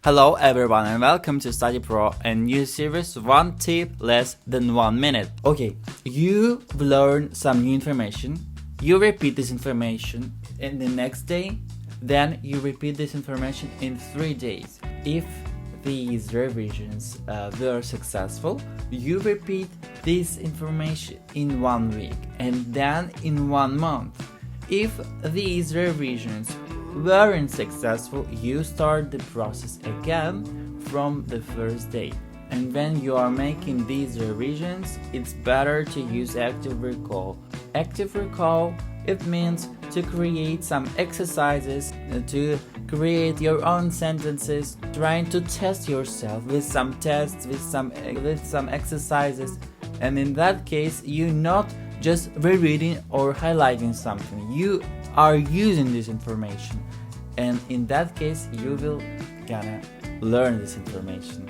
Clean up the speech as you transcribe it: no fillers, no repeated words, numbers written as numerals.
Hello everyone and welcome to Study Pro, a new series, one tip less than 1 minute. Okay, you learn some new information, you repeat this information in the next day, then you repeat this information in 3 days. If these revisions were successful, you repeat this information in 1 week and then in 1 month. If these revisions weren't successful, you start the process again from the first day. And when you are making these revisions, it's better to use active recall. Active recall, it means to create some exercises, to create your own sentences, trying to test yourself with some tests, with some exercises. And in that case, you're not just rereading or highlighting something. You are using this information, and in that case you will gonna learn this information.